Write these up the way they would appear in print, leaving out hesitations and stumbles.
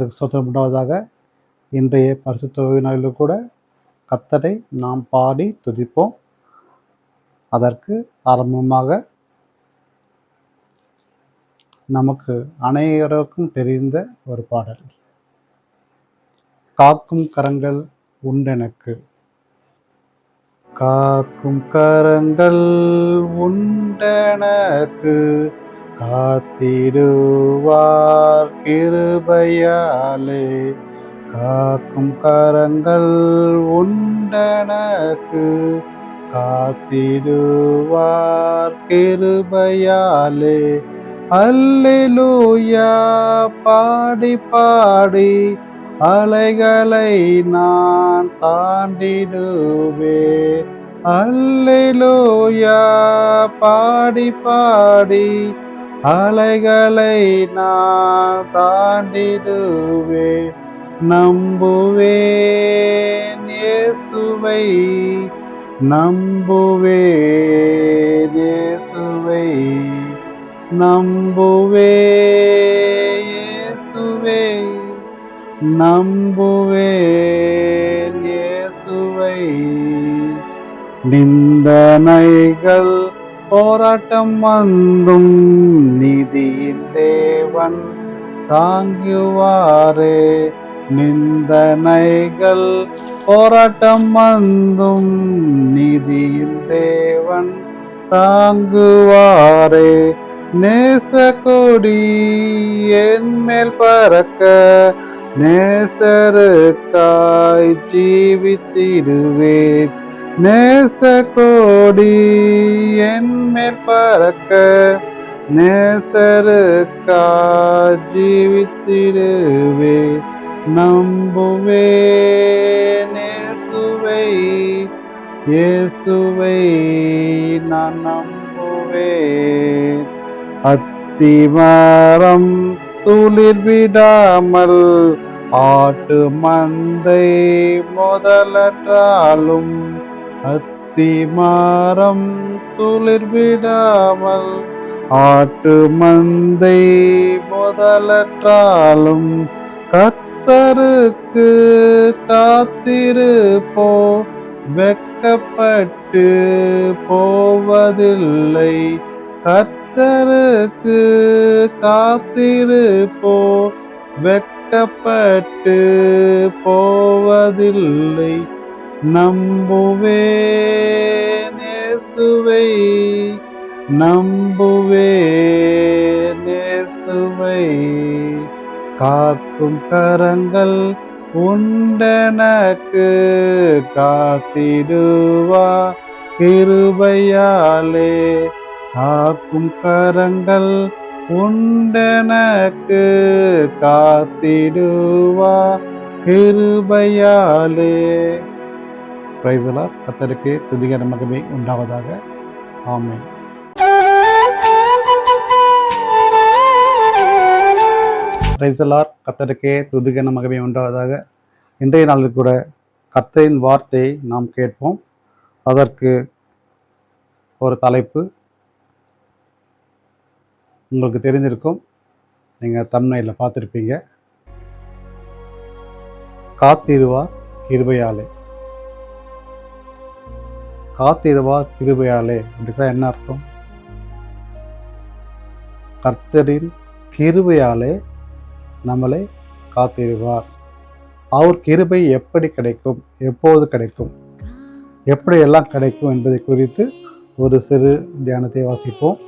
கர்த்தருக்கு ஸ்தோத்திரம் உண்டாவதாக. இன்றைய பரிசுத்த ஓய்வு நாளிலும் கூட கர்த்தரை நாம் பாடி துதிப்போம். அதற்கு ஆரம்பமாக நமக்கு அனைவருக்கும் தெரிந்த ஒரு பாடல், காக்கும் கரங்கள் உண்டெனக்கு. காக்கும் கரங்கள் உண்டெனக்கு, காத்திடுவார் கிருபையாலே. காக்கும் கரங்கள் உண்டெனக்கு, காத்திடுவார் கிருபையாலே. அல்லேலூயா பாடி பாடி அலைகளை நான் தாண்டிடுவேன். அல்லேலூயா பாடி பாடி அலைகளை நான் தாண்டிடுவேன். நம்புவேன் இயேசுவை, நம்புவேன் இயேசுவை, நம்புவேன் இயேசுவை, நம்புவேன் இயேசுவை. நிந்தனைகள் போராட்டம் வந்தும் நீதியின் தேவன் தாங்குவாரே. நிந்தனைகள் போராட்டம் வந்தும் நீதியின் தேவன் தாங்குவாரே. நேசக்கொடி என் மேல் பறக்க, நேசருக்காய் ஜீவித்திடுவேன். நேசக்கொடி என் மேல் பறக்க, நேசருக்காய் ஜீவித்திடுவேன். நம்புவேன் இயேசுவை, இயேசுவை நான் நம்புவேன். அத்திமரம் துளிர் விடாமல் ஆட்டு மந்தை முதலற்றாலும், அத்திமரம் துளிர் விடாமல் ஆட்டு மந்தை முதலற்றாலும், கர்த்தருக்கு காத்திருப்போ வெட்கப்பட்டு போவதில்லை. கர்த்தருக்கு காத்திருப்போ வெட்கப்பட்டு போவதில்லை. நம்புவேன் இயேசுவை, நம்புவேன் இயேசுவை. காக்கும் கரங்கள் உண்டெனக்கு, காத்திடுவா கிருபையாலே. காக்கும் கரங்கள் உண்டெனக்கு, காத்திடுவா கிருபையாலே. Price the lord. கர்த்தருக்கு துதி மகிமை உண்டாவதாக. ஆமென். Praise the lord. கர்த்தருக்கு துதி மகிமை உண்டாவதாக. இன்றைய நாளில் கூட கர்த்தரின் வார்த்தையை நாம் கேட்போம். அதற்கு ஒரு தலைப்பு உங்களுக்கு தெரிஞ்சிருக்கும், நீங்கள் தம்ப்நெயில்ல பார்த்துருப்பீங்க. காத்திடுவார் கிருபையாலே. காத்திடுவார் கிருபையாலே அப்படின்னா என்ன அர்த்தம்? கர்த்தரின் கிருபையாலே நம்மளை காத்திடுவார். அவர் கிருபை எப்படி கிடைக்கும், எப்போது கிடைக்கும், எப்படி எல்லாம் கிடைக்கும் என்பதை குறித்து ஒரு சிறு தியானத்தை வாசிப்போம்.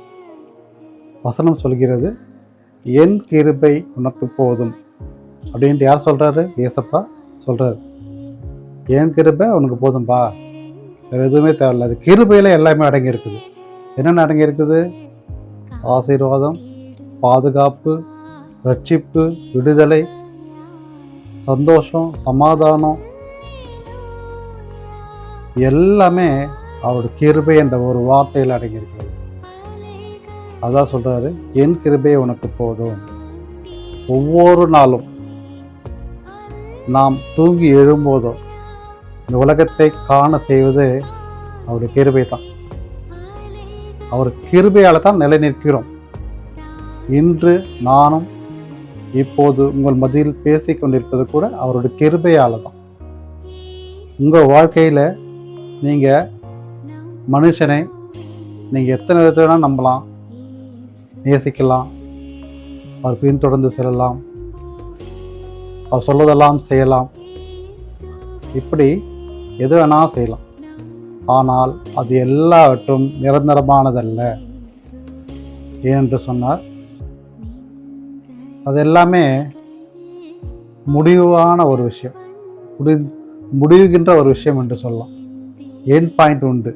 வசனம் சொல்கிறது, என் கிருபை உனக்கு போதும் அப்படின்ட்டு யார் சொல்றாரு? ஏசப்பா சொல்றாரு. என் கிருபை உனக்கு போதும்பா, வேற எதுவுமே தேவையில்லை. அது கிருபையில எல்லாமே அடங்கி இருக்குது. என்னென்ன அடங்கி இருக்குது? ஆசீர்வாதம், பாதுகாப்பு, ரட்சிப்பு, விடுதலை, சந்தோஷம், சமாதானம், எல்லாமே அவருடைய கிருபை என்ற ஒரு வார்த்தையில் அடங்கியிருக்கிறது. அதான் சொல்றாரு, என் கிருபை உனக்கு போதும். ஒவ்வொரு நாளும் நாம் தூங்கி எழும்போதோ இந்த உலகத்தை காண செய்வது அவருடைய கிருபை தான். அவர் கிருபையால் தான் நிலை நிற்கிறோம். இன்று நானும் இப்போது உங்கள் மத்தியில் பேசிக் கொண்டிருப்பது கூட அவருடைய கிருபையால் தான். உங்கள் வாழ்க்கையில் நீங்கள் மனுஷனை நீங்கள் எத்தனை விதத்தில் வேணால் நம்பலாம், நேசிக்கலாம், அவர் பின்தொடர்ந்து செல்லலாம், அவர் சொல்வதெல்லாம் செய்யலாம், இப்படி எது வேணால் செய்யலாம். ஆனால் அது எல்லாவற்றும் நிரந்தரமானதல்ல. ஏனென்று சொன்னார், அது எல்லாமே முடிவான ஒரு விஷயம், முடிவுகின்ற ஒரு விஷயம் என்று சொல்லலாம். எண்ட் பாயிண்ட் உண்டு.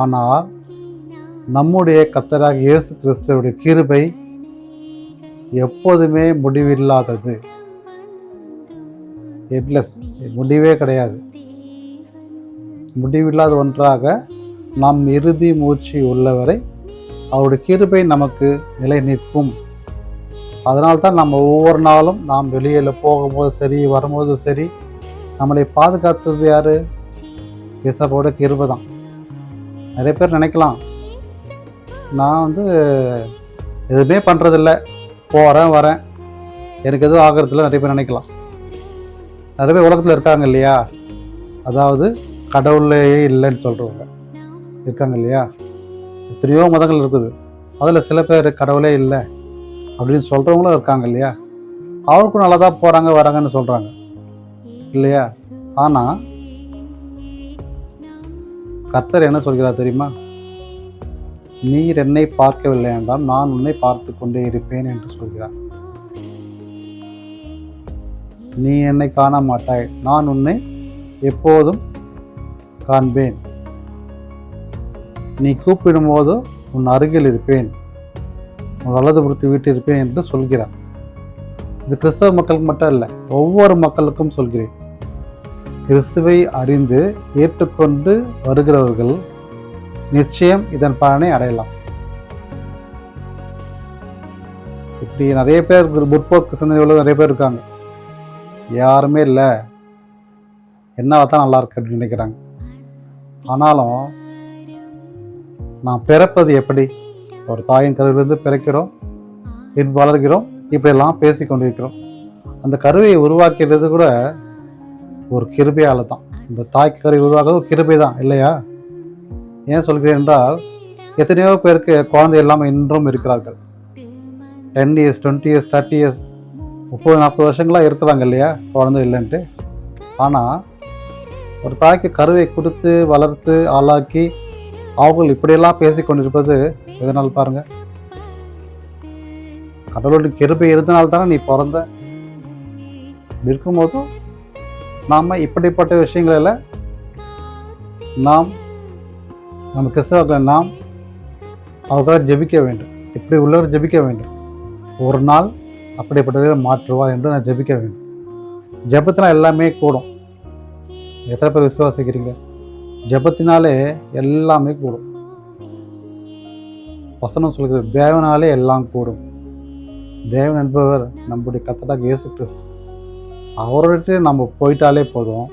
ஆனால் நம்முடைய கர்த்தராகிய இயேசு கிறிஸ்துவுடைய கிருபை எப்போதுமே முடிவில்லாதது, எட்லெஸ், முடிவே கிடையாது. முடிவில்லாத ஒன்றாக நாம் இறுதி மூச்சு உள்ளவரை அவருடைய கிருபை நமக்கு நிலை நிற்கும். அதனால்தான் நம்ம ஒவ்வொரு நாளும் நாம் வெளியில் போகும்போது சரி, வரும்போது சரி, நம்மளை பாதுகாத்தது யாரு? இயேசுவோட கிருபை தான். நிறைய பேர் நினைக்கலாம், நான் எதுவுமே பண்ணுறதில்ல, போகிறேன் வரேன், எனக்கு எதுவும் ஆகிறதில்ல. நிறைய பேர் நினைக்கலாம். நிறைய பேர் உலகத்தில் இருக்காங்க இல்லையா, அதாவது கடவுளே இல்லைன்னு சொல்கிறவங்க இருக்காங்க இல்லையா. எத்தனையோ மதங்கள் இருக்குது, அதில் சில பேர் கடவுளே இல்லை அப்படின்னு சொல்கிறவங்களும் இருக்காங்க இல்லையா. அவருக்கும் நல்லா தான் போகிறாங்க வராங்கன்னு சொல்கிறாங்க இல்லையா. ஆனால் கர்த்தர் என்ன சொல்கிறார் தெரியுமா? நீர் என்னை பார்க்கவில்லை என்றால் நான் உன்னை பார்த்து கொண்டே இருப்பேன் என்று சொல்கிறார். நீ என்னை காண மாட்டாய், நான் உன்னை எப்போதும் காண்பேன். நீ கூப்பிடும் போது உன் அருகில் இருப்பேன், உன் வலது புறத்து வீட்டில் இருப்பேன் என்று சொல்கிறார். இது கிறிஸ்தவ மக்களுக்கு மட்டும் இல்லை, ஒவ்வொரு மக்களுக்கும் சொல்கிறேன். கிறிஸ்துவை அறிந்து ஏற்றுக்கொண்டு வருகிறவர்கள் நிச்சயம் இதன் பலனை அடையலாம். இப்படி நிறைய பேர் முற்போக்கு சிந்தனைகளும் நிறைய பேர் இருக்காங்க. யாருமே இல்லை, என்ன தான் நல்லா இருக்கு அப்படின்னு நினைக்கிறாங்க. ஆனாலும் நாம் பிறப்பது எப்படி? ஒரு தாயின் கருவிலிருந்து பிறக்கிறோம், பின் வளர்கிறோம், இப்படியெல்லாம் பேசி கொண்டிருக்கிறோம். அந்த கருவியை உருவாக்கிறது கூட ஒரு கிருபையால் தான். இந்த தாய்க்கு கருவி உருவாக்குறது ஒரு கிருபை தான் இல்லையா? ஏன் சொல்கிறேன் என்றால், எத்தனையோ பேருக்கு குழந்தை இல்லாமல் இன்றும் இருக்கிறார்கள். 10 years 20 years 30 years 30-40 வருஷங்களாக இருக்கிறாங்க இல்லையா, குழந்தை இல்லைன்ட்டு. ஆனால் ஒரு தாய்க்கு கருவை கொடுத்து வளர்த்து ஆளாக்கி அவங்க இப்படியெல்லாம் பேசி கொண்டிருப்பது எதனால் பாருங்க? கடவுளுடைய கிருபை இருந்தனால்தானே நீ பிறந்த. இருக்கும்போதும் நாம் இப்படிப்பட்ட விஷயங்களில் நம்ம கிறிஸ்தவர்கள் நாம் அவர்களாக ஜெபிக்க வேண்டும். இப்படி உள்ளவர் ஜெபிக்க வேண்டும். ஒரு நாள் அப்படிப்பட்டவர்களை மாற்றுவார் என்று நான் ஜெபிக்க வேண்டும். ஜெபத்தினால் எல்லாமே கூடும். எத்தனை பேர் விசுவாசிக்கிறீங்க? ஜெபத்தினாலே எல்லாமே கூடும். வசனம் சொல்கிறது, தேவனாலே எல்லாம் கூடும். தேவன் என்பவர் நம்முடைய கர்த்தராகிய இயேசு கிறிஸ்து. அவர்கிட்ட நம்ம போயிட்டாலே போதும்,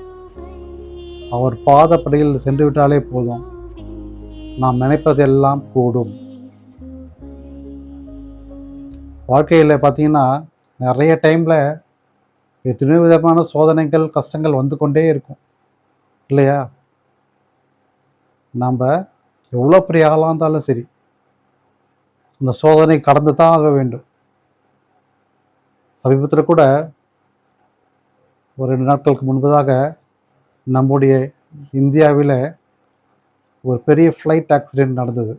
அவர் பாதப்படியில் சென்று விட்டாலே போதும், நாம் நினைப்பதெல்லாம் கூடும். வாழ்க்கையில் பார்த்தீங்கன்னா நிறைய டைமில் எத்தனையோ விதமான சோதனைகள் கஷ்டங்கள் வந்து கொண்டே இருக்கும் இல்லையா? நம்ம எவ்வளோ பெரிய ஆளாக இருந்தாலும் சரி, அந்த சோதனை கடந்து தான் ஆக வேண்டும். சமீபத்தில் கூட ஒரு 2 நாட்களுக்கு முன்பதாக நம்முடைய இந்தியாவில் ஒரு பெரிய ஃப்ளைட் ஆக்சிடெண்ட் நடந்தது.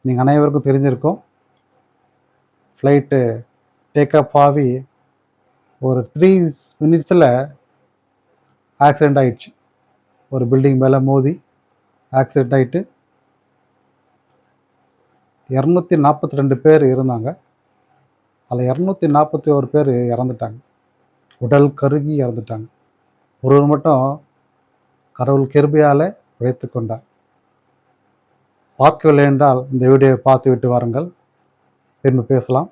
நீங்கள் அனைவருக்கும் தெரிஞ்சிருக்கும். ஃப்ளைட்டு டேக்அப் ஆகி ஒரு 3 minutes ஆக்சிடெண்ட் ஆகிடுச்சு. ஒரு பில்டிங் மேலே மோதி ஆக்சிடெண்ட் ஆகிட்டு 242 பேர் இருந்தாங்க. அதில் 241 பேர் இறந்துட்டாங்க. உடல் கருகி இறந்துட்டாங்க. ஒருவர் மட்டும் கடவுள் கிருபையால் உழைத்து கொண்டார். பார்க்கவில்லை என்றால் இந்த வீடியோவை பார்த்து விட்டு வாருங்கள், பின்பு பேசலாம்.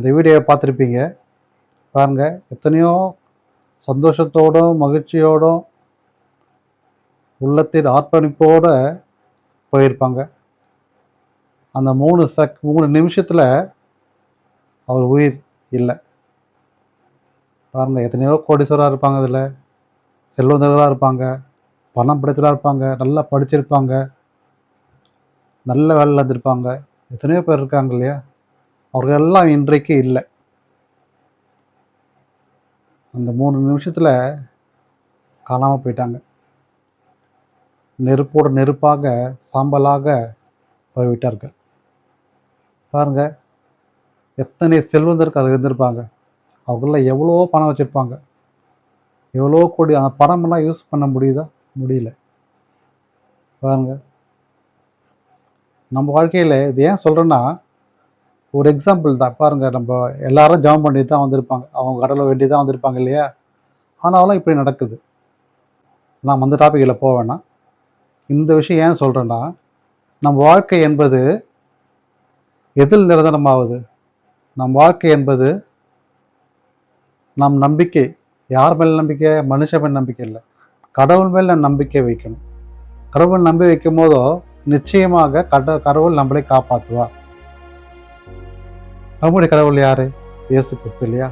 அந்த வீடியோவை பார்த்துருப்பீங்க. பாருங்கள், எத்தனையோ சந்தோஷத்தோடும் மகிழ்ச்சியோடும் உள்ளத்தின் அர்ப்பணிப்போடு போயிருப்பாங்க. அந்த 3 நிமிஷத்தில் அவர் உயிர் இல்லை. பாருங்கள், எத்தனையோ கோடீஸ்வரராக இருப்பாங்க, அதில் செல்வந்தர்களாக இருப்பாங்க, பணம் படைத்தவராக இருப்பாங்க, நல்லா படிச்சிருப்பாங்க, நல்ல வேலையில் இருந்திருப்பாங்க, எத்தனையோ பேர் இருக்காங்க இல்லையா? அவர்கள் எல்லாம் இன்றைக்கு இல்லை. அந்த 3 நிமிஷத்தில் காணாமல் போயிட்டாங்க. நெருப்போடு நெருப்பாக, சாம்பலாக போய்விட்டார்கள். பாருங்கள், எத்தனை செல்வந்தர்கள் அதில் இருந்திருப்பாங்க. அவர்களெலாம் எவ்வளோ பணம் வச்சுருப்பாங்க, எவ்வளோ கோடி. அந்த பணமெல்லாம் யூஸ் பண்ண முடியுதா? முடியல. பாருங்கள், நம்ம வாழ்க்கையில் இது ஏன் சொல்கிறேன்னா, ஒரு எக்ஸாம்பிள் தான். பாருங்கள், நம்ம எல்லாரும் ஜெபம் பண்ணி தான் வந்திருப்பாங்க, அவங்க கடவுளை வேண்டி தான் வந்திருப்பாங்க இல்லையா? ஆனாலும் இப்படி நடக்குது. நான் அந்த டாப்பிக்கில் போக வேணாம். இந்த விஷயம் ஏன் சொல்கிறேன்னா, நம் வாழ்க்கை என்பது எதில் நிரந்தரமாகுது? நம் வாழ்க்கை என்பது நம் நம்பிக்கை. யார் மேல் நம்பிக்கை? மனுஷன் மேல் நம்பிக்கை இல்லை, கடவுள் மேல் நம்பிக்கை வைக்கணும். கடவுள் நம்பி வைக்கும் போதோ நிச்சயமாக கடவுள் நம்மளை காப்பாற்றுவார். நம்முடைய கடவுள் யாரு? இயேசு கிறிஸ்து இல்லையா?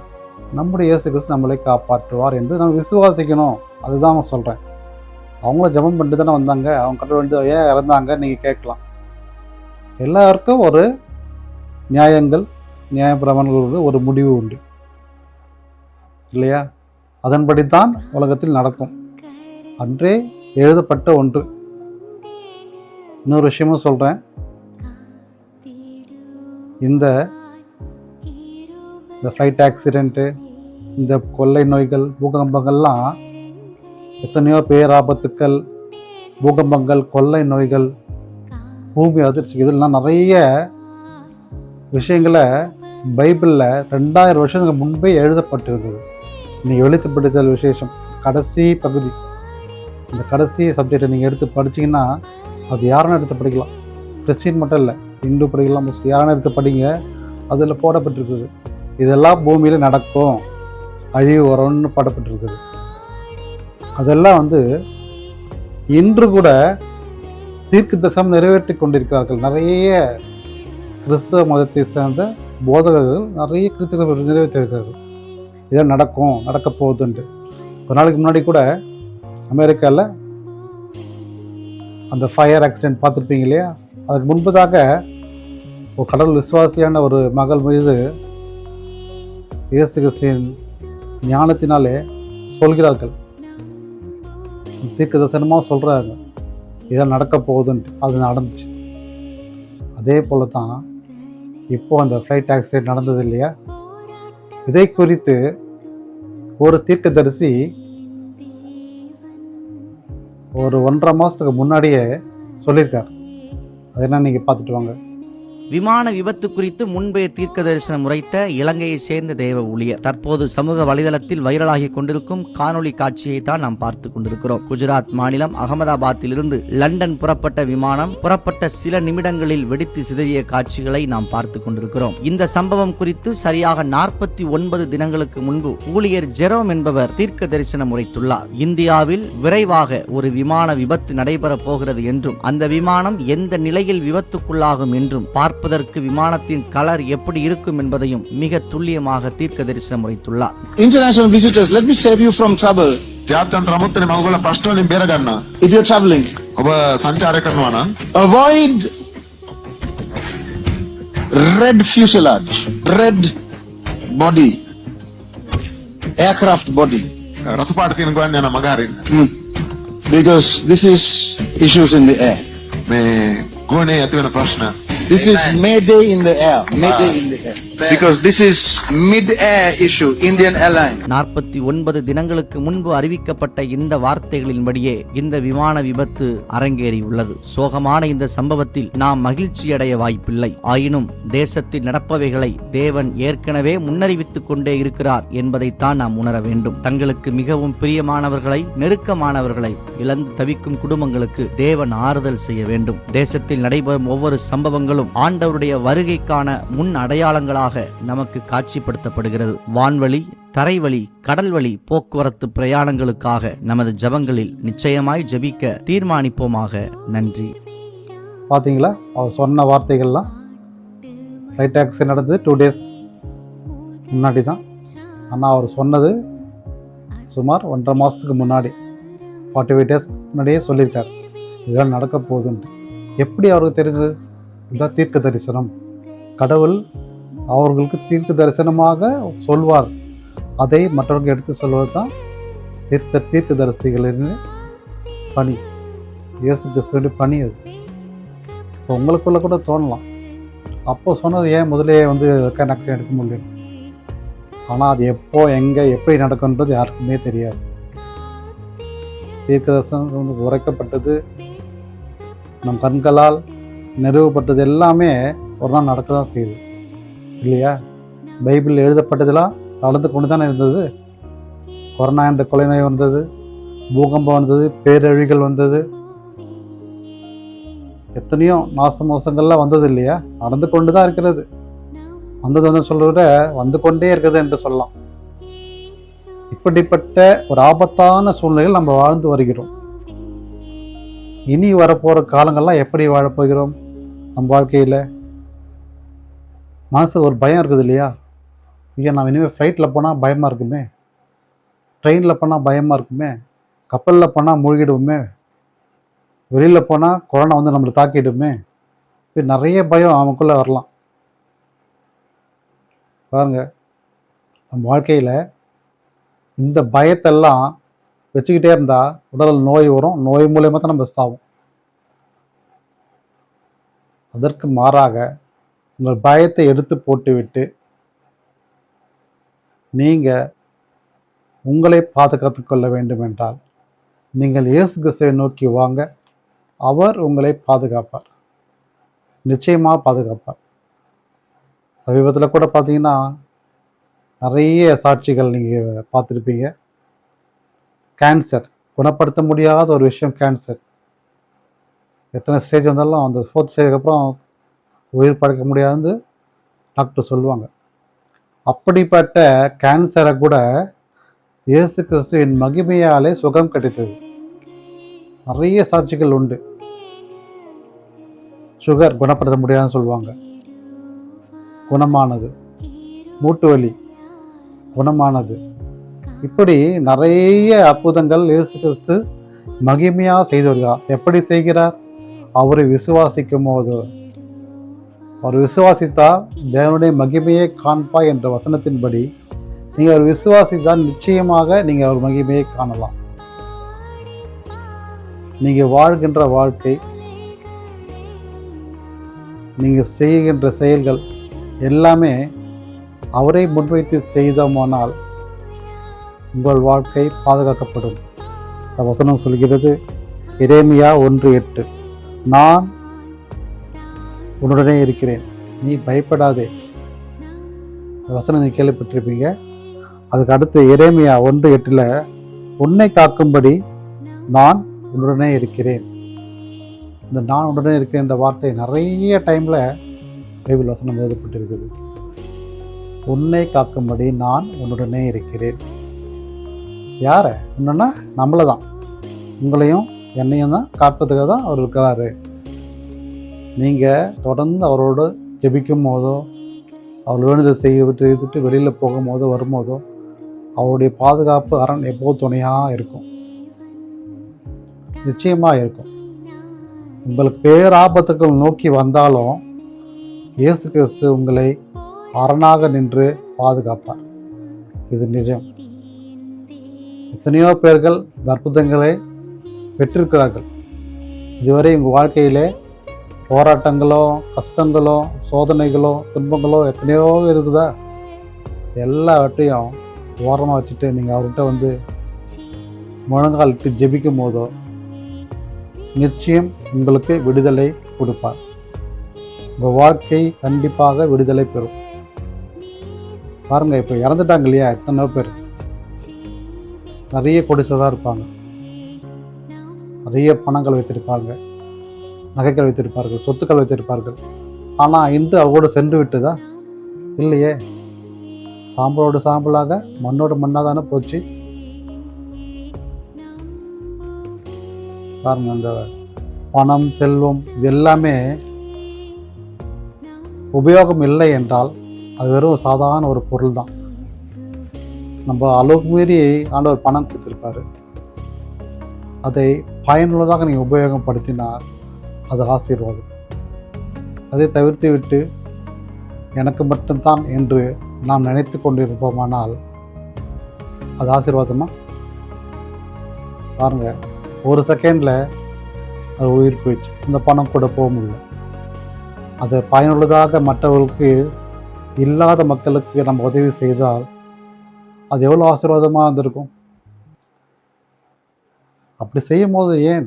நம்முடைய இயேசு கிறிஸ்து நம்மளை காப்பாற்றுவார் என்று நம்ம விசுவாசிக்கணும். அதுதான் நான் சொல்கிறேன். அவங்கள ஜெபம் பண்ணிட்டு தானே வந்தாங்க, அவங்க கடவுள் வந்து ஏன் இறந்தாங்க நீங்கள் கேட்கலாம். எல்லாருக்கும் ஒரு நியாயங்கள், நியாயப்பிரமாணங்களோடு ஒரு முடிவு உண்டு இல்லையா? அதன்படித்தான் உலகத்தில் நடக்கும். அன்றே எழுதப்பட்ட ஒன்று. இன்னொரு விஷயமும் சொல்கிறேன். இந்த ஃப்ளைட் ஆக்சிடெண்ட்டு, இந்த கொள்ளை நோய்கள், பூகம்பங்கள்லாம், எத்தனையோ பேராபத்துக்கள், பூகம்பங்கள், கொள்ளை நோய்கள், பூமி அதிர்ச்சி, இதெல்லாம் நிறைய விஷயங்களை பைபிளில் 2000 வருஷத்துக்கு முன்பே எழுதப்பட்டிருந்தது. இன்றைக்கி எழுதப்பட்டல் விசேஷம் கடைசி பகுதி. இந்த கடைசி சப்ஜெக்டை நீங்கள் எடுத்து படிச்சிங்கன்னா, அது யாரும் எடுத்து படிக்கலாம். கிறிஸ்டின் மட்டும் இல்லை, இந்து படிக்கலாம், முஸ்லீம், யாரும் எடுத்து படிங்க. அதில் போடப்பட்டிருக்குது இதெல்லாம் பூமியில் நடக்கும், அழிவு வரும்னு போடப்பட்டிருக்குது. அதெல்லாம் வந்து இன்று கூட தீர்க்க தரிசனம் நிறைவேற்றி கொண்டிருக்கிறார்கள். நிறைய கிறிஸ்தவ மதத்தை சேர்ந்த போதகர்கள் நிறைய கிறிஸ்தவ நிறைவேற்றிருக்கிறார்கள். இதெல்லாம் நடக்கும், நடக்க போகுதுன்ட்டு. ஒரு நாளைக்கு முன்னாடி கூட அமெரிக்காவில் அந்த ஃபயர் ஆக்சிடென்ட் பார்த்துருப்பீங்க இல்லையா? அதுக்கு முன்பதாக ஒரு கடவுள் விசுவாசியான ஒரு மகள் மீது இயேசு கிறிஸ்துவின் ஞானத்தினாலே சொல்கிறார்கள், தீர்க்க தரிசனமாக சொல்கிறாங்க, இதெல்லாம் நடக்க போகுதுன்ட்டு. அது நடந்துச்சு. அதே போல தான் இப்போது அந்த ஃப்ளைட் ஆக்சிடென்ட் நடந்தது இல்லையா? இதை குறித்து ஒரு தீர்க்கதரிசி ஒரு 1.5 மாதத்துக்கு முன்னாடியே சொல்லியிருக்கார். அது என்ன, நீங்கள் பார்த்துட்டு வாங்க. விமான விபத்து குறித்து முன்பே தீர்க்க தரிசனம் உரைத்த இலங்கையை சேர்ந்த தேவ ஊழியர் தற்போது சமூக வலைதளத்தில் வைரலாகி கொண்டிருக்கும் காணொளி காட்சியை தான் நாம் பார்த்து கொண்டிருக்கிறோம். குஜராத் மாநிலம் அகமதாபாத்தில் இருந்து லண்டன் புறப்பட்ட விமானம் புறப்பட்ட சில நிமிடங்களில் வெடித்து சிதறிய காட்சிகளை நாம் பார்த்து கொண்டிருக்கிறோம். இந்த சம்பவம் குறித்து சரியாக 49 தினங்களுக்கு முன்பு ஊழியர் ஜெரோம் என்பவர் தீர்க்க தரிசனம் உரைத்துள்ளார். இந்தியாவில் விரைவாக ஒரு விமான விபத்து நடைபெற போகிறது என்றும் அந்த விமானம் எந்த நிலையில் விபத்துக்குள்ளாகும் என்றும் பார்ப்பதற்கு விமானத்தின் கலர் எப்படி இருக்கும் என்பதையும் மிக துல்லியமாக தீர்க்க தரிசனம் உரைத்துள்ளார். International visitors, let me save you from trouble. ජාත්‍යන්තර අමුත්තනේ මම ඔයගොල්ලෝ ප්‍රශ්න වලින් බේර ගන්නවා. If you're traveling, ඔබ සංචාරය කරනවා නම් avoid red fuselage, red body, aircraft body, රතු පාට තියෙන ගුවන් යන මග හරින්න. because this is issues in the air. මේ ගුවනේ ඇති වෙන ප්‍රශ්න. This is mayday in the air. Mayday in the air. Because this is mid-air issue, Indian airline. 49 தினங்களுக்கு முன்பு அறிவிக்கப்பட்ட இந்த வார்த்தைகளின்படியே இந்த விமான விபத்து அரங்கேறியுள்ளது. சோகமான இந்த சம்பவத்தில் நாம் மகிழ்ச்சியடைய வாய்ப்பில்லை. ஆயினும் தேசத்தில் நடப்பவைகளை தேவன் ஏற்கனவே முன்னறிவித்துக் கொண்டே இருக்கிறார் என்பதைத்தான் நாம் உணர வேண்டும். தங்களுக்கு மிகவும் பிரியமானவர்களை, நெருக்கமானவர்களை இழந்து தவிக்கும் குடும்பங்களுக்கு தேவன் ஆறுதல் செய்ய வேண்டும். தேசத்தில் நடைபெறும் ஒவ்வொரு சம்பவங்களும் ஆண்டவருடைய வருகைக்கான முன் அடையாளங்களாக சிறப்பாக நமக்கு காட்சிப்படுத்தப்படுகிறது. வான்வழி, தரைவழி, கடல்வழி போக்குவரத்து பிரயாணங்களுக்காக நமது ஜபங்களில் நிச்சயமாய் ஜெபிக்க தீர்மானிப்போமாக. நன்றி. பார்த்தீங்களா, அவர் சொன்ன வார்த்தைகள்லாம் ஃப்ளைட் ஆக்சிடென்ட் நடந்தது 2 days முன்னாடி தான். ஆனால் அவர் சொன்னது சுமார் 1.5 மாதத்துக்கு முன்னாடி, 45 days முன்னாடியே சொல்லியிருக்கார் இதெல்லாம் நடக்க போகுதுன்ட்டு. எப்படி அவருக்கு தெரிஞ்சது? இதுதான் தீர்க்க தரிசனம். கடவுள் அவர்களுக்கு தீர்க்க தரிசனமாக சொல்வார், அதை மற்றவர்கள் எடுத்து சொல்வது தான் தீர்க்க தரிசிகளின் பணி, இயேசு கிறிஸ்துவின் பணி. அது இப்போ உங்களுக்குள்ள கூட தோணலாம், அப்போ சொன்னது ஏன் முதலே வந்து கணக்கு எடுக்க முடியும். ஆனால் அது எப்போ, எங்கே, எப்படி நடக்கும்ன்றது யாருக்குமே தெரியாது. தீர்க்க தரிசனம் உரைக்கப்பட்டது, நம் கண்களால் நிறுவப்பட்டது எல்லாமே ஒரு நாள் நடக்க தான் செய்யுது இல்லையா? பைபிள் எழுதப்பட்டதெல்லாம் நடந்து கொண்டு தானே இருந்தது. கொரோனா என்ற கொலை நோய் வந்தது, பூகம்பம் வந்தது, பேரழிவுகள் வந்தது, எத்தனையோ நாச மோசங்கள்லாம் வந்தது இல்லையா? நடந்து கொண்டு தான் இருக்கிறது. வந்தது வந்து சொல்றத விட வந்து கொண்டே இருக்குது என்று சொல்லலாம். இப்படிப்பட்ட ஒரு ஆபத்தான சூழ்நிலையில் நம்ம வாழ்ந்து வருகிறோம். இனி வரப்போகிற காலங்கள்லாம் எப்படி வாழப்போகிறோம்? நம்ம வாழ்க்கையில் மனசு ஒரு பயம் இருக்குது இல்லையா? ஐயா, நான் இனிமேல் ஃப்ளைட்டில் போனால் பயமாக இருக்குமே, ட்ரெயினில் போனால் பயமாக இருக்குமே, கப்பலில் போனால் மூழ்கிடுவோமே, வெளியில் போனால் கொரோனா வந்து நம்மளை தாக்கிடுமே, இப்படி நிறைய பயம் அவனுக்குள்ளே வரலாம். பாருங்க, நம்ம வாழ்க்கையில் இந்த பயத்தெல்லாம் வச்சுக்கிட்டே இருந்தால் உடலில் நோய் வரும், நோய் மூலயமா தான் நம்ம சாவோம். அதற்கு மாறாக உங்கள் பயத்தை எடுத்து போட்டுவிட்டு நீங்கள் உங்களை பாதுகாத்து கொள்ள வேண்டும் என்றால் நீங்கள் இயேசு கிறிஸ்துவை நோக்கி வாங்க. அவர் உங்களை பாதுகாப்பார், நிச்சயமாக பாதுகாப்பார். சமீபத்தில் கூட பார்த்தீங்கன்னா நிறைய சாட்சிகள் நீங்கள் பார்த்துருப்பீங்க. கேன்சர், குணப்படுத்த முடியாத ஒரு விஷயம் கேன்சர். எத்தனை ஸ்டேஜ் வந்தாலும் அந்த 4th ஸ்டேஜுக்கு அப்புறம் உயிர் படைக்க முடியாதுன்னு டாக்டர் சொல்லுவாங்க. அப்படிப்பட்ட கேன்சரை கூட இயேசு கிறிஸ்துவின் மகிமையாலே சுகம் கிடைத்தது. நிறைய சாட்சிகள் உண்டு. சுகர் குணப்படுத்த முடியாதுன்னு சொல்லுவாங்க, குணமானது. மூட்டு வலி குணமானது. இப்படி நிறைய அற்புதங்கள் இயேசு கிறிஸ்து மகிமையாக செய்து வருகிறார். எப்படி செய்கிறார்? அவரை விசுவாசிக்கும் போது. அவர் விசுவாசித்தால் தேவனுடைய மகிமையை காண்பாய் என்ற வசனத்தின்படி நீங்கள் அவர் விசுவாசித்தால் நிச்சயமாக நீங்கள் அவர் மகிமையை காணலாம். நீங்கள் வாழ்கின்ற வாழ்க்கை, நீங்கள் செய்கின்ற செயல்கள் எல்லாமே அவரை முன்வைத்து செய்தோமானால் உங்கள் வாழ்க்கை பாதுகாக்கப்படும். இந்த வசனம் சொல்கிறது, எரேமியா 1:8, நான் உன்னுடனே இருக்கிறேன், நீ பயப்படாதே. இந்த வசனம் நீ கேள்விப்பட்டிருப்பீங்க. அதுக்கு அடுத்து எரேமியா 1:8, உன்னை காக்கும்படி நான் உன்னுடனே இருக்கிறேன். இந்த நான் உடனே இருக்கிற இந்த வார்த்தை நிறைய டைமில் பைபிள் வசனம் எழுதப்பட்டிருக்குது. உன்னை காக்கும்படி நான் உன்னுடனே இருக்கிறேன். யாரை? என்னன்னா நம்மளை தான், உங்களையும் என்னையும் தான் காப்பதுக்காக தான் அவர் இருக்கிறாரு. நீங்கள் தொடர்ந்து அவரோடு ஜெபிக்கும் போதோ, அவர் வேண்டுதல் செய்துட்டு வெளியில் போகும்போதோ வரும்போதோ அவருடைய பாதுகாப்பு அரண் எப்போது துணையாக இருக்கும், நிச்சயமாக இருக்கும். உங்களுக்கு பேராபத்துக்கள் நோக்கி வந்தாலும் இயேசு கிறிஸ்து உங்களை அரணாக நின்று பாதுகாப்பார். இது நிஜம். எத்தனையோ பேர்கள் அற்புதங்களை பெற்றிருக்கிறார்கள். இதுவரை உங்கள் வாழ்க்கையிலே போராட்டங்களோ, கஷ்டங்களோ, சோதனைகளோ, துன்பங்களோ எத்தனையோ இருக்குதா? எல்லாவற்றையும் ஓரமாக வச்சுட்டு நீங்கள் அவர்கிட்ட வந்து முழங்கால் இட்டு ஜெபிக்கும் போதோ நிச்சயம் உங்களுக்கு விடுதலை கொடுப்பார். உங்கள் வாழ்க்கை கண்டிப்பாக விடுதலை பெறும். பாருங்கள், இப்போ இறந்துட்டாங்க இல்லையா எத்தனையோ பேர், நிறைய கோடீஸ்வரராக இருப்பாங்க, நிறைய பணங்கள் வைத்திருப்பாங்க, நகைகள் வைத்திருப்பார்கள், சொத்துக்கள் வைத்திருப்பார்கள். ஆனால் இன்று அவரோடு சென்று விட்டதா? இல்லையே, சாம்பலோடு சாம்பலாக மண்ணோடு மண்ணாக தானே போச்சு. பாருங்க, அந்த பணம் செல்வம் இது எல்லாமே உபயோகம் இல்லை என்றால் அது வெறும் சாதாரண ஒரு பொருள் தான். நம்ம அளவுக்கு மீறி ஆண்டவர் பணம் கொடுத்துருப்பாரு, அதை பயனுள்ளதாக நீங்கள் உபயோகப்படுத்தினால் அது ஆசீர்வாதம். அதை தவிர்த்து விட்டு எனக்கு மட்டும்தான் என்று நாம் நினைத்து கொண்டிருப்போமானால் அது ஆசீர்வாதமா? பாருங்க, ஒரு செகண்டில் அது உயிர் போயிடுச்சு, இந்த பணம் கூட போக முடியல. அதை பயனுள்ளதாக மற்றவர்களுக்கு இல்லாத மக்களுக்கு நம்ம உதவி செய்தால் அது எவ்வளோ ஆசீர்வாதமாக இருந்திருக்கும். அப்படி செய்யும் போது ஏன்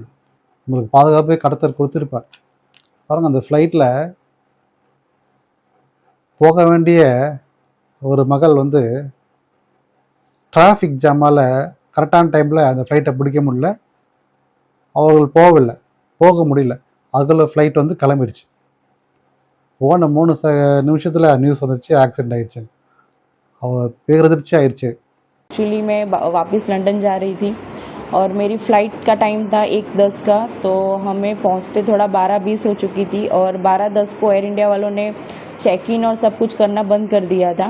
உங்களுக்கு பாதுகாப்பே கடத்தல் கொடுத்துருப்பார். பாருங்கள், அந்த ஃப்ளைட்டில் போக வேண்டிய ஒரு மகள் வந்து டிராஃபிக் ஜாமால் கரெக்டான டைமில் அந்த ஃப்ளைட்டை பிடிக்க முடியல, அவர்கள் போக முடியல. அதில் ஃப்ளைட் வந்து கிளம்பிடுச்சு. போன 3 நிமிஷத்தில் நியூஸ் வந்துச்சு, ஆக்சிடென்ட் ஆயிடுச்சு. அவள் பேரதிர்ச்சி ஆயிடுச்சு. एक्चुअली मैं वापस लंदन जा रही थी और मेरी फ़्लाइट का टाइम था 1:10 का, तो हमें पहुंचते थोड़ा 12:20 हो चुकी थी और 12:10 को एयर इंडिया वालों ने चेक इन और सब कुछ करना बंद कर दिया था।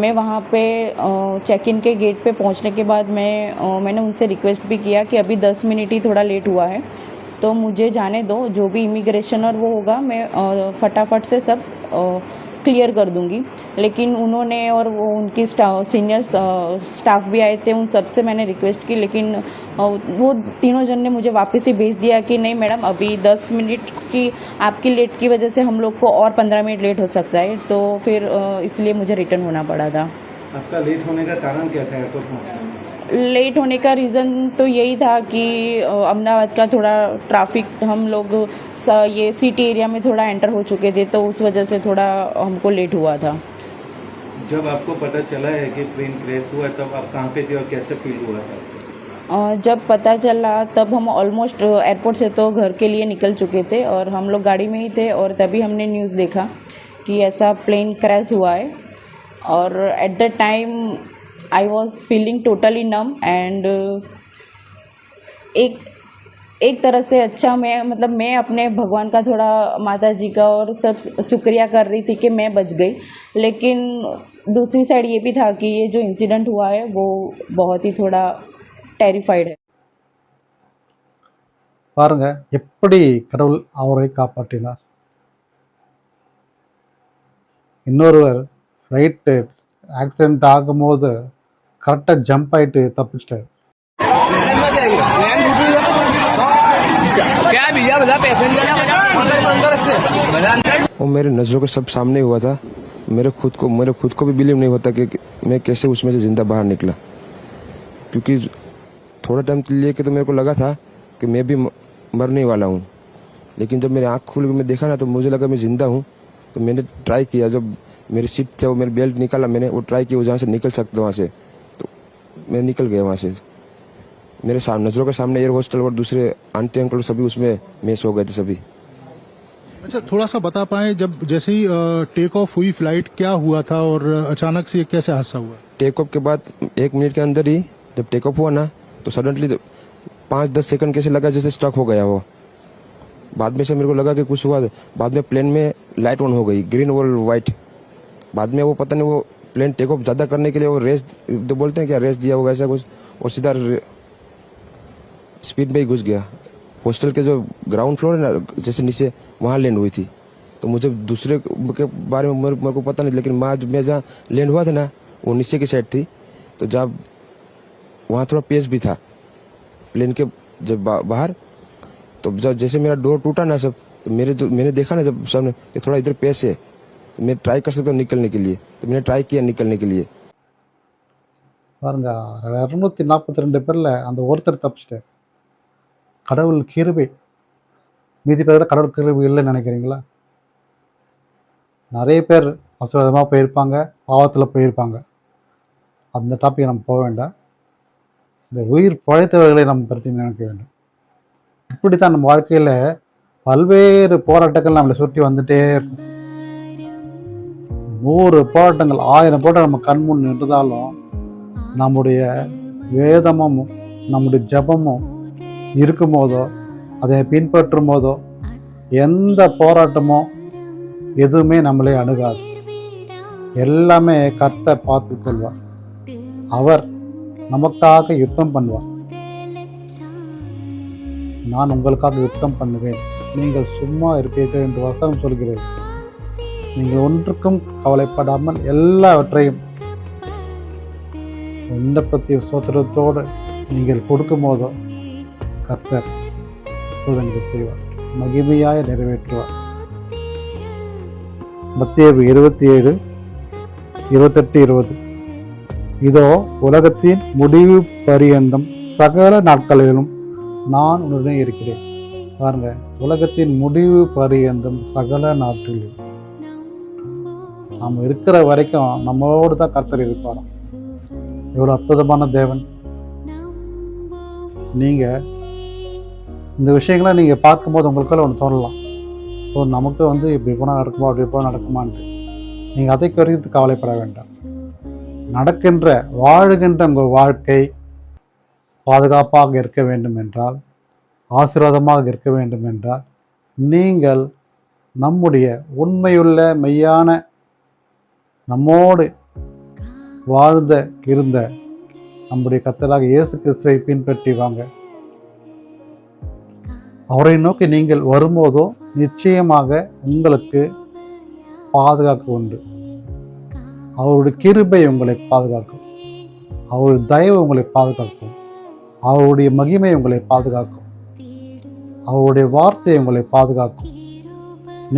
मैं वहाँ पे चेक इन के गेट पे पहुँचने के बाद मैंने उनसे रिक्वेस्ट भी किया कि अभी 10 मिनट ही थोड़ा लेट हुआ है, तो मुझे जाने दो, जो भी इमिग्रेशन और वो होगा मैं फटाफट से सब क्लियर कर दूंगी। लेकिन उन्होंने और वो उनकी सीनियर स्टाफ भी आए थे, उन सब से मैंने रिक्वेस्ट की, लेकिन वो तीनों जन ने मुझे वापस ही भेज दिया कि नहीं मैडम, अभी 10 मिनट की आपकी लेट की वजह से हम लोग को और 15 मिनट लेट हो सकता है, तो फिर इसलिए मुझे रिटर्न होना पड़ा था। आपका लेट होने का कारण क्या था एयरपोर्ट पहुंचने? लेट होने का रीज़न तो यही था कि अहमदाबाद का थोड़ा ट्रैफिक, हम लोग ये सिटी एरिया में थोड़ा एंटर हो चुके थे, तो उस वजह से थोड़ा हमको लेट हुआ था। जब आपको पता चला है कि प्लेन क्रैश हुआ है, तब आप कहाँ पे थे और कैसे फील हुआ था? जब पता चला तब हम ऑलमोस्ट एयरपोर्ट से तो घर के लिए निकल चुके थे और हम लोग गाड़ी में ही थे, और तभी हमने न्यूज़ देखा कि ऐसा प्लेन क्रैश हुआ है। और at the time I was feeling totally num and एक तरह से अच्छा, मैं अपने भगवान का थोड़ा, माता जी का और सब शुक्रिया कर रही थी कि मैं बच गई। लेकिन दूसरी साइड ये भी था कि ये जो इंसिडेंट हुआ है वो बहुत ही थोड़ा टेरिफाइड है। பாருங்க, எப்படி கடவுள் அவரை காப்பாற்றினார். இன்னொருவர் ஃப்ளைட்டு ஆக்சிடென்ட் ஆகும்போது கரெக்டாக ஜம்ப் ஆகிட்டு தப்பிச்சிட்டார். वो मेरे नज़रों के सब सामने हुआ था। मेरे खुद को भी बिलीव नहीं होता कि मैं कैसे उसमें से जिंदा बाहर निकला, क्योंकि थोड़ा टाइम लिए कि तो मेरे को लगा था कि मैं भी मरने वाला हूँ, लेकिन जब मेरी आँख खुल के मैं देखा ना तो मुझे लगा मैं जिंदा हूँ। तो मैंने ट्राई किया, जब मेरी सीट थे वो मेरी बेल्ट निकाला, मैंने वो ट्राई किया जहाँ से निकल सकता वहाँ से, तो मैं निकल गया वहाँ से। मेरे नज़रों के सामने एयर होस्टल और दूसरे आंटी अंकल सभी उसमें मिस हो गए थे सभी। अच्छा, थोड़ा सा बता पाएं, जब जैसे ही टेक ऑफ हुई फ्लाइट क्या हुआ था और अचानक से कैसे हादसा हुआ? टेक ऑफ के बाद 1 मिनट के अंदर ही जब टेक ऑफ हुआ ना, तो सडनली 5-10 सेकंड कैसे लगा जैसे स्टक हो गया वो। बाद में से मेरे को लगा कि कुछ हुआ, बाद में प्लेन में लाइट ऑन हो गई, ग्रीन और वाइट। बाद में वो पता नहीं, वो प्लेन टेक ऑफ ज़्यादा करने के लिए वो रेस तो बोलते हैं क्या, रेस दिया होगा ऐसा कुछ, और सीधा स्पीड में ही घुस गया। हॉस्टल के जो ग्राउंड फ्लोर है ना, जैसे नीचे वहाँ लैंड हुई थी। तो मुझे दूसरे के बारे में मेरे को पता नहीं, लेकिन मैं जहाँ लैंड हुआ था ना वो नीचे की साइड थी, तो जहाँ वहाँ थोड़ा पेस भी था प्लेन के जब बाहर। तो जब जैसे मेरा डोर टूटा ना सब, तो मैंने देखा ना जब सामने कि थोड़ा इधर पेस है, तो मैं ट्राई कर सकता हूँ निकलने के लिए, तो मैंने ट्राई किया निकलने के लिए। பாருங்க, 242 பேரில் அந்த ஒருத்தர் தப்பிச்சிட்டார். கடவுள் கிருபை. மீதி பேரோட கடவுள் கிருபை இல்லைன்னு நினைக்கிறீங்களா? நிறைய பேர் அசுவதமாக போயிருப்பாங்க, பாவத்தில் போயிருப்பாங்க. அந்த டாப்பிக் நம்ம போக வேண்டாம். இந்த உயிர் பழைத்தவர்களை நம்ம பற்றி நினைக்க வேண்டும். இப்படித்தான் நம்ம வாழ்க்கையில் பல்வேறு போராட்டங்கள் நம்மளை சுற்றி வந்துட்டே இருக்கும். 100 போராட்டங்கள் 1000 போராட்டம் நம்ம கண் முன் நின்றாலும் நம்முடைய வேதமும் நம்முடைய ஜபமும் இருக்கும் போதோ அதை பின்பற்றும் போதோ எந்த போராட்டமோ எதுவுமே நம்மளை அணுகாது. எல்லாமே கர்த்தர் பார்த்து கொள்வார். அவர் நமக்காக யுத்தம் பண்ணுவார். நான் உங்களுக்காக யுத்தம் பண்ணுவேன், நீங்கள் சும்மா இருப்பீர்கள் என்று வசனம் சொல்கிறது. நீங்கள் ஒன்றுக்கும் கவலைப்படாமல் எல்லாவற்றையும் விண்ணப்பத்தை சோத்திரத்தோடு நீங்கள் கொடுக்கும் போதோ கர்த்தர் அற்புதங்கள் செய்வார், மகிமையாய் நிறைவேற்றுவார். மத்தேயு 27, 28, 20. இதோ உலகத்தின் முடிவு பரியந்தம் சகல நாட்களிலும் நான் உன்னுடன் இருக்கிறேன். பாருங்க, உலகத்தின் முடிவு பரியந்தம் சகல நாட்களிலும் நாம் இருக்கிற வரைக்கும் நம்மளோடு தான் கர்த்தர் இருப்பாராம். எவ்வளோ அற்புதமான தேவன். நீங்க இந்த விஷயங்களை நீங்க பார்க்கும்போது உங்களுக்குள்ள ஒன்று தோணலாம், ஸோ நமக்கு இப்படி போனால் நடக்குமா, அப்படி போனால் நடக்குமான்ட்டு. நீங்கள் அதை குறித்து கவலைப்பட வேண்டாம். நடக்கின்ற வாழுகின்ற உங்கள் வாழ்க்கை பாதுகாப்பாக இருக்க வேண்டும் என்றால், ஆசீர்வாதமாக இருக்க வேண்டும் என்றால், நீங்கள் நம்முடைய உண்மையுள்ள மெய்யான நம்மோடு வாழ்ந்த இருந்த நம்முடைய கர்த்தராக இயேசு கிறிஸ்துவை பின்பற்றி வாங்க. அவரை நோக்கி நீங்கள் வரும்போதோ நிச்சயமாக உங்களுக்கு பாதுகாப்பு உண்டு. அவருடைய கிருபை உங்களை பாதுகாக்கும், அவருடைய தயவு உங்களை பாதுகாக்கும், அவருடைய மகிமை உங்களை பாதுகாக்கும், அவருடைய வார்த்தை உங்களை பாதுகாக்கும்.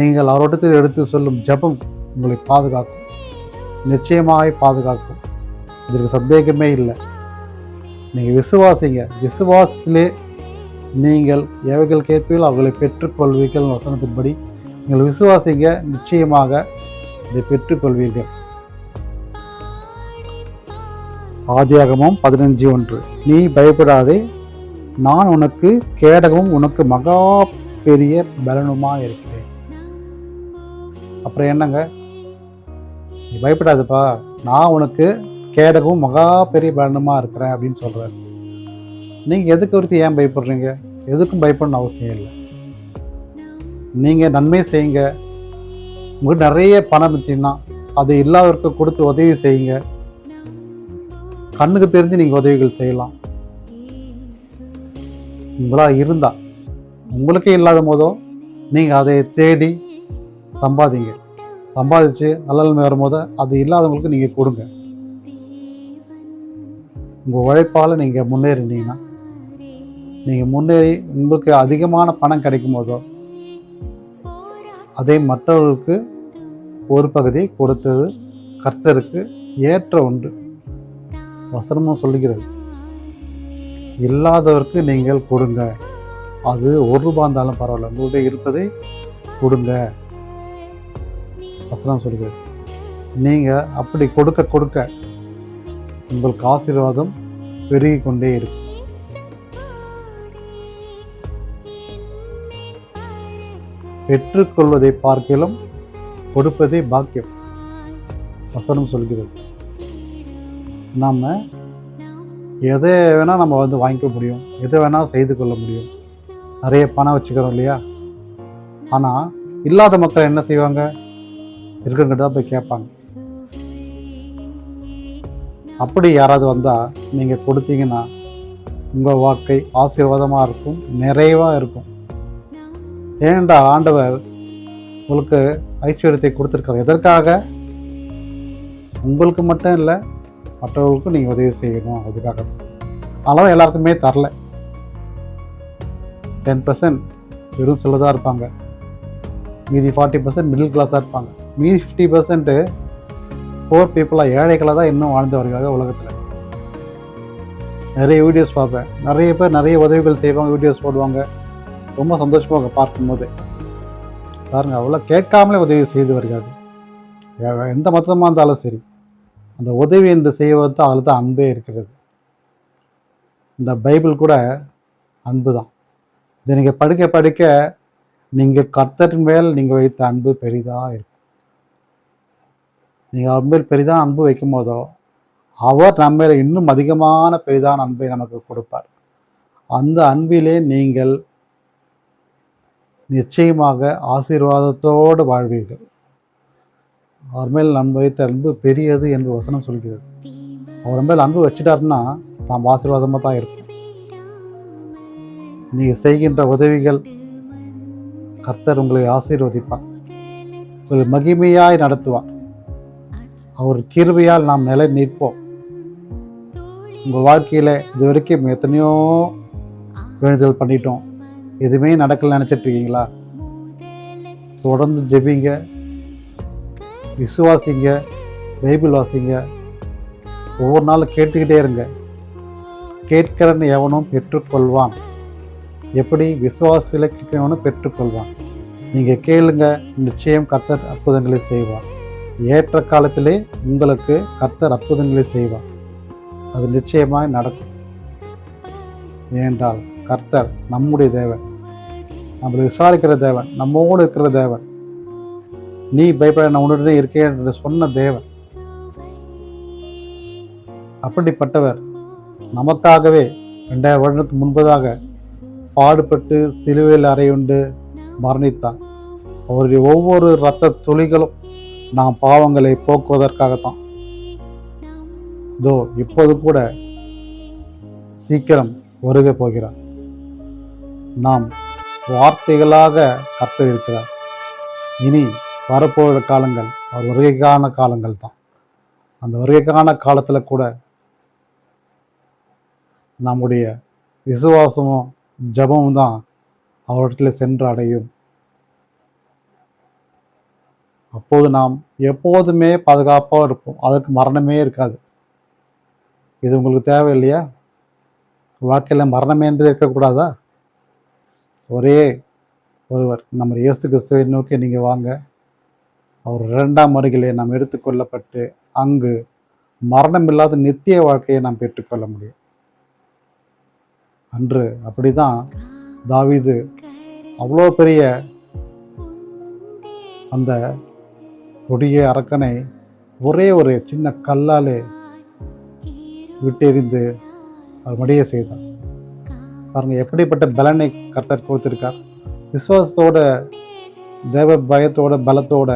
நீங்கள் அவரிடத்தில் எடுத்து சொல்லும் ஜெபம் உங்களை பாதுகாக்கும், நிச்சயமாக பாதுகாக்கும். இதற்கு சந்தேகமே இல்லை. நீங்கள் விசுவாசிங்க, விசுவாசத்திலே நீங்கள் எவைகள் கேட்பீர்கள் அவர்களை பெற்றுக்கொள்வீர்கள். வசனத்தின்படி நீங்கள் விசுவாசிங்க, நிச்சயமாக இதை பெற்றுக்கொள்வீர்கள். ஆதியாகமம் 15:1. நீ பயப்படாதே, நான் உனக்கு கேடகமும் உனக்கு மகா பெரிய பலனுமா இருக்கிறேன். அப்புறம் என்னங்க, நீ பயப்படாதுப்பா, நான் உனக்கு கேடகமும் மகா பெரிய பலனுமா இருக்கிறேன் அப்படின்னு சொல்றாரு. நீங்க எதுக்கு குறித்து ஏன் பயப்படுறீங்க? எதுக்கும் பயப்படணும் அவசியம் இல்லை. நீங்க நன்மை செய்யுங்க. உங்களுக்கு நிறைய பணம் இருந்துச்சுன்னா அது இல்லாதவருக்கு கொடுத்து உதவி செய்யுங்க. கண்ணுக்கு தெரிஞ்சு நீங்க உதவிகள் செய்யலாம். உங்களா இருந்தா, உங்களுக்கே இல்லாத போதோ நீங்க அதை தேடி சம்பாதிங்க. சம்பாதிச்சு நல்ல நிலைமை வரும்போது அது இல்லாதவங்களுக்கு நீங்க கொடுங்க. உங்க உழைப்பால நீங்க முன்னேறினீங்கன்னா, நீங்க முன்னேறி உங்களுக்கு அதிகமான பணம் கிடைக்கும் போதோ அதை மற்றவர்களுக்கு ஒரு பகுதி கொடுத்தது கர்த்தருக்கு ஏற்ற உண்டு. வசனமும் சொல்லுகிறது, இல்லாதவருக்கு நீங்கள் கொடுங்க. அது ₹1 இருந்தாலும் பரவாயில்ல, உங்களுடைய இருப்பதை கொடுங்க. வசனம் சொல்லுகிறது. நீங்க அப்படி கொடுக்க கொடுக்க உங்களுக்கு ஆசீர்வாதம் பெருகி கொண்டே இருக்கும். பெற்றுக்கொள்வதை பார்க்கிலும் கொடுப்பதே பாக்கியம். வசனம் சொல்கிறது. நம்ம எதை வேணா நம்ம வாங்கிக்க முடியும், எதை வேணா செய்து கொள்ள முடியும். நிறைய பணம் வச்சுக்கிறோம் இல்லையா? ஆனா இல்லாத மக்கள் என்ன செய்வாங்க? இருக்கிறவங்கிட்ட தான் போய் கேட்பாங்க. அப்படி யாராவது வந்தா நீங்க கொடுத்தீங்கன்னா உங்க வாழ்க்கை ஆசீர்வாதமா இருக்கும், நிறைவா இருக்கும். ஏனென்றா ஆண்டவர் உங்களுக்கு ஐஸ்வர்யத்தை கொடுத்துருக்காரு. எதற்காக? உங்களுக்கு மட்டும் இல்லை, மற்றவர்களுக்கும் நீங்கள் உதவி செய்யணும். அதுக்காக. அதனால எல்லாருக்குமே தரல. 10% வெறும் சிலதாக இருப்பாங்க, மீதி 40% மிடில் கிளாஸாக இருப்பாங்க, மீதி 50% போர் பீப்புளாக, ஏழைகளாக தான் இன்னும் வாழ்ந்து வருகிறாங்க உலகத்தில். நிறைய வீடியோஸ் பார்ப்பேன், நிறைய பேர் நிறைய உதவிகள் செய்வாங்க, வீடியோஸ் போடுவாங்க. ரொம்ப சந்தோஷமாக பார்க்கும்போது பாருங்க, அவ்வளோ கேட்காமலே உதவி செய்து வருகிறது. எந்த மதமாக இருந்தாலும் சரி, அந்த உதவி என்று செய்வது தான், அதில் தான் அன்பே இருக்கிறது. இந்த பைபிள் கூட அன்பு தான். இதை நீங்கள் படிக்க படிக்க நீங்கள் கர்த்தரின் மேல் நீங்கள் வைத்த அன்பு பெரிதாக இருக்கும். நீங்கள் அவர் மேல் பெரிதான அன்பு வைக்கும் போதோ அவர் நம்ம மேல இன்னும் அதிகமான பெரிதான அன்பை நமக்கு கொடுப்பார். அந்த அன்பிலே நீங்கள் நிச்சயமாக ஆசீர்வாதத்தோடு வாழ்வீர்கள். அவர் மேல் அன்பு வைத்த அன்பு பெரியது என்று வசனம் சொல்கிறது. அவர் மேல் அன்பு வச்சுட்டாருன்னா நாம் ஆசீர்வாதமாக தான் இருக்கும். நீங்கள் செய்கின்ற உதவிகள் கர்த்தர் உங்களை ஆசீர்வதிப்பார், உங்களை மகிமையாய் நடத்துவார். அவர் கிருபையால் நாம் நிலை நிற்போம். உங்கள் வாழ்க்கையில் இது வரைக்கும் எத்தனையோ வேண்டுதல் பண்ணிட்டோம், எதுவுமே நடக்கல நினச்சிட்டு இருக்கீங்களா? தொடர்ந்து ஜெபிங்க, விசுவாசிங்க, பைபிள் வாசிங்க, ஒவ்வொரு நாளும் கேட்டுக்கிட்டே இருங்க. கேட்கிறன்னு எவனும் பெற்றுக்கொள்வான். எப்படி? விசுவாசியில் கேட்கிறவனும் பெற்றுக்கொள்வான். நீங்கள் கேளுங்க, நிச்சயம் கர்த்தர் அற்புதங்களை செய்வார். ஏற்ற காலத்திலே உங்களுக்கு கர்த்தர் அற்புதங்களை செய்வார். அது நிச்சயமாய் நடக்கும். ஏனென்றால் கர்த்தர் நம்முடைய தேவன், நம்மளை விசாரிக்கிற தேவன், நம்மோடு இருக்கிற தேவன். நீ பயப்பட நான் உன்னுடனே இருக்கேன் என்று சொன்ன தேவன். அப்படிப்பட்டவர் நமக்காகவே 2000 வருடத்துக்கு முன்பதாக பாடுபட்டு சிலுவையில் அறையுண்டு மரணித்தார். அவருடைய ஒவ்வொரு இரத்த துளிகளும் நாம் பாவங்களை போக்குவதற்காகத்தான். இதோ இப்போது கூட சீக்கிரம் வருக போகிறார். நாம் வார்த்தைகளாக கர்த்தர் இருக்கிறார். இனி வரப்போகிற காலங்கள் அவர் வருகைக்கான காலங்கள் தான். அந்த வருகைக்கான காலத்தில் கூட நம்முடைய விசுவாசமும் ஜபமும் தான் அவரிடத்தில் சென்று அடையும். அப்போது நாம் எப்போதுமே பாதுகாப்பாக இருப்போம். அதற்கு மரணமே இருக்காது. இது உங்களுக்கு தேவை இல்லையா? வாழ்க்கையில் மரணமே என்பது இருக்கக்கூடாதா? ஒரே ஒருவர் நம்ம இயேசு கிறிஸ்துவை நோக்கி நீங்கள் வாங்க. அவர் 2ஆம் வருகையிலே நாம் எடுத்துக்கொள்ளப்பட்டு அங்கு மரணம் இல்லாத நித்திய வாழ்க்கையை நாம் பெற்றுக்கொள்ள முடியும். அன்று அப்படிதான் தாவீது அவ்வளோ பெரிய அந்த கொடிய அரக்கனை ஒரே ஒரு சின்ன கல்லாலே விட்டெறிந்து அவர் மடிய செய்தார். பாருங்க, எப்படிப்பட்ட பலனை கர்த்தர் கொடுத்திருக்கார். விசுவாசத்தோட, தேவ பயத்தோட, பலத்தோட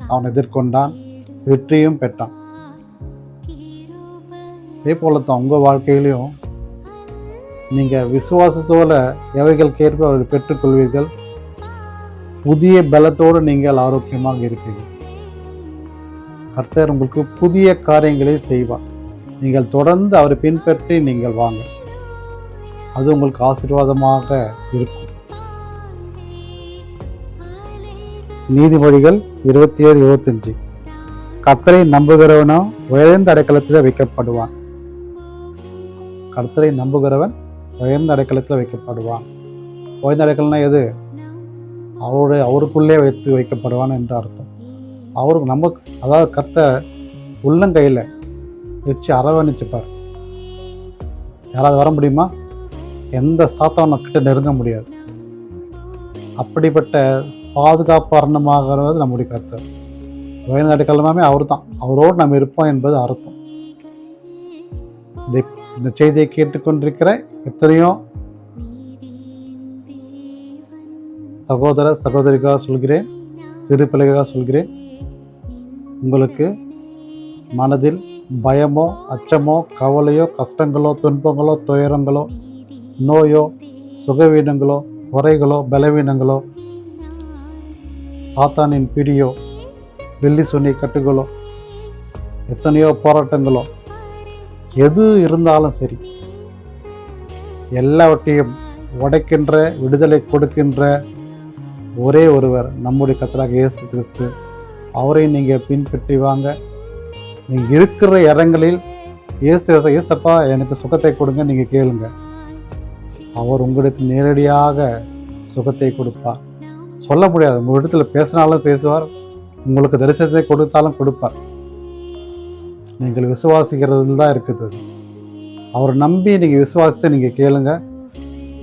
அவன் எதிர்கொண்டான், வெற்றியும் பெற்றான். இதே போலத்தான் உங்கள் வாழ்க்கையிலையும் நீங்கள் விசுவாசத்தோட எவைகள் கேட்ப அவர்கள் பெற்றுக்கொள்வீர்கள். புதிய பலத்தோடு நீங்கள் ஆரோக்கியமாக இருப்பீர்கள். கர்த்தர் உங்களுக்கு புதிய காரியங்களை செய்வார். நீங்கள் தொடர்ந்து அவரை பின்பற்றி நீங்கள் வாங்க. அது உங்களுக்கு ஆசீர்வாதமாக இருக்கும். நீதிமொழிகள் 27:25. கர்த்தரை நம்புகிறவனோ உயர்ந்த அடைக்கலத்தில் வைக்கப்படுவான். கர்த்தரை நம்புகிறவன் உயர்ந்த அடைக்கலத்தில் வைக்கப்படுவான். உயர்ந்த அடைக்கலம்னா எது? அவருக்குள்ளே வைக்கப்படுவான் என்று அர்த்தம். அவருக்கு நமக்கு, அதாவது கர்த்தர் உள்ளங்கையில் வச்சு அரவணைச்சுப்பார். யாராவது வர முடியுமா? எந்த சாத்தானும் கிட்ட நெருங்க முடியாது. அப்படிப்பட்ட பாதுகாப்பு அரணமாகிறது நம்முடைய கர்த்தர். உயர்ந்த அடைக்கலமே அவர் தான். அவரோடு நம்ம இருப்போம் என்பது அர்த்தம். இந்த செய்தியை கேட்டுக்கொண்டிருக்கிற எத்தனையோ சகோதர சகோதரிக்காக சொல்கிறேன், சிறு பிள்ளைக்காக சொல்கிறேன். உங்களுக்கு மனதில் பயமோ, அச்சமோ, கவலையோ, கஷ்டங்களோ, துன்பங்களோ, துயரங்களோ, நோயோ, சுகவீனங்களோ, குறைகளோ, பலவீனங்களோ, சாத்தானின் பிடியோ, வெள்ளி சுனி கட்டுகளோ, எத்தனையோ போராட்டங்களோ, எது இருந்தாலும் சரி, எல்லாவற்றையும் உடைக்கின்ற, விடுதலை கொடுக்கின்ற ஒரே ஒருவர் நம்முடைய கர்த்தராக இயேசு கிறிஸ்து. அவரை நீங்கள் பின்பற்றி வாங்க. நீங்கள் இருக்கிற இடங்களில் இயேசப்பா எனக்கு சுகத்தை கொடுங்க நீங்கள் கேளுங்க. அவர் உங்களுக்கு நேரடியாக சுகத்தை கொடுப்பார். சொல்ல முடியாது, உங்கள் இடத்துல பேசினாலும் பேசுவார், உங்களுக்கு தரிசனத்தை கொடுத்தாலும் கொடுப்பார். நீங்கள் விசுவாசிக்கிறதுல தான் இருக்குது. அவரை நம்பி நீங்கள் விசுவாசித்து நீங்கள் கேளுங்க.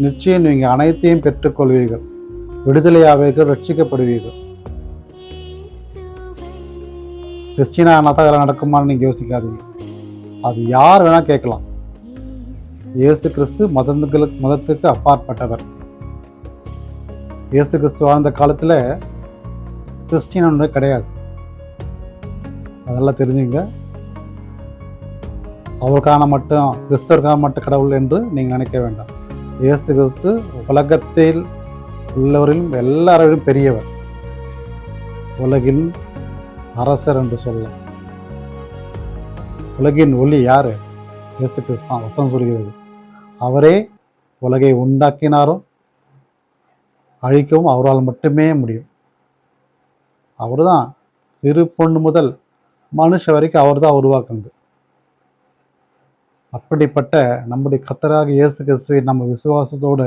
நிச்சயம் நீங்கள் அனைத்தையும் பெற்றுக்கொள்வீர்கள், விடுதலையாவீர்கள், ரட்சிக்கப்படுவீர்கள். கிறிஸ்டினா தான் அதெல்லாம் நடக்குமான்னு நீங்கள் யோசிக்காதீங்க. அது யார் வேணால் கேட்கலாம். இயேசு கிறிஸ்து மதத்துக்கு அப்பாற்பட்டவர். இயேசு கிறிஸ்து வாழ்ந்த காலத்தில் கிறிஸ்டின் ஒன்று கிடையாது. அதெல்லாம் தெரிஞ்சுங்க. அவருக்கான மட்டும் கிறிஸ்தவருக்கான மட்டும் கடவுள் என்று நீங்கள் நினைக்க வேண்டாம். இயேசு கிறிஸ்து உலகத்தில் உள்ளவரிலும் எல்லாரையும் பெரியவர், உலகின் அரசர் என்று சொல்லலாம். உலகின் ஒளி யாரு? இயேசு கிறிஸ்து தான். வசனம் கூறுகிறது, அவரே உலகை உண்டாக்கினாரோ அழிக்கவும் அவரால் மட்டுமே முடியும். அவர் தான் சிறு பொண்ணு முதல் மனுஷ வரைக்கும் அவர் தான் உருவாக்குனது. அப்படிப்பட்ட நம்முடைய கர்த்தராக இயேசு கிறிஸ்துவை நம்ம விசுவாசத்தோடு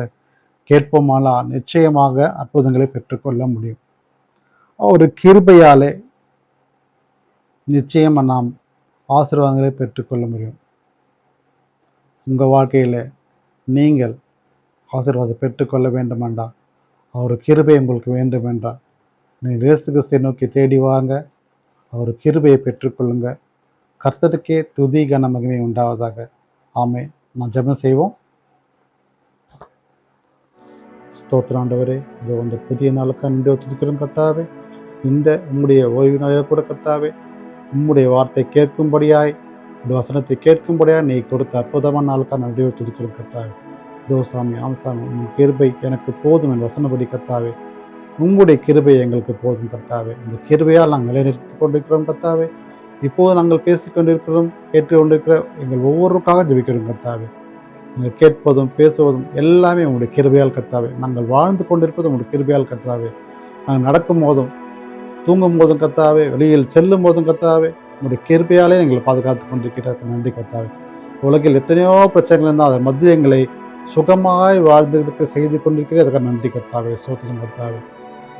கேட்போமானால் நிச்சயமாக அற்புதங்களை பெற்றுக்கொள்ள முடியும். ஒரு கிருபையாலே நிச்சயம் நாம் ஆசீர்வாதங்களை பெற்றுக்கொள்ள முடியும். உங்கள் வாழ்க்கையில் நீங்கள் ஆசீர்வாதம் பெற்றுக்கொள்ள வேண்டுமென்றால், அவர் கிருபை உங்களுக்கு வேண்டுமென்றால், நீங்கள் இயேசு கிறிஸ்துவை நோக்கி தேடி வாங்க, அவர் கிருபையை பெற்றுக்கொள்ளுங்க. கர்த்தருக்கே துதி கன மகிமை உண்டாவதாக. ஆமே. நான் ஜெபம் செய்வோம். ஸ்தோத்திரம் ஆண்டவரே, இது இந்த புதிய நாளுக்காக நன்றி துதிக்கிறோம் கர்த்தாவே. இந்த உம்முடைய ஓய்வு நாளில் கூட கர்த்தாவே, உம்முடைய வார்த்தை கேட்கும்படியாய், உடைய வசனத்தை கேட்கும்படியாய் நீ கொடுத்த அற்புதமான நாளுக்காக நன்றி துதிக்கிறோம் கர்த்தாவே. இதோ சாமி, ஆம் சாமி, உன் கிருபை எனக்கு போதும் என் வசனப்படி கர்த்தாவே. உம்முடைய கிருபை எங்களுக்கு போதும் கர்த்தாவே. இந்த கிருபையால் நாங்கள் நிலைநிறுத்திக் கொண்டிருக்கிறோம் கர்த்தாவே. இப்போது நாங்கள் பேசிக்கொண்டிருக்கிறோம், கேட்டுக்கொண்டிருக்கிற எங்கள் ஒவ்வொருக்காக ஜெபிக்கிறோம் கர்த்தாவே. நாங்கள் கேட்பதும் பேசுவதும் எல்லாமே உங்களுடைய கிருபையால் கர்த்தாவே. நாங்கள் வாழ்ந்து கொண்டிருப்பதும் உங்களுடைய கிருபையால் கர்த்தாவே. நாங்கள் நடக்கும் போதும் தூங்கும் போதும் கர்த்தாவே, வெளியில் செல்லும் போதும் கர்த்தாவே, உங்களுடைய கிருபையாலே எங்களை பாதுகாத்து கொண்டிருக்கிறது. நன்றி கர்த்தாவே. உலகில் எத்தனையோ பிரச்சனைகள் இருந்தால் அதன் மத்திய எங்களை சுகமாய் வாழ்ந்துகிட்டு செய்து கொண்டிருக்கிறேன். அதுக்காக நன்றி கர்த்தாவே. சோத்திரம் கர்த்தாவே.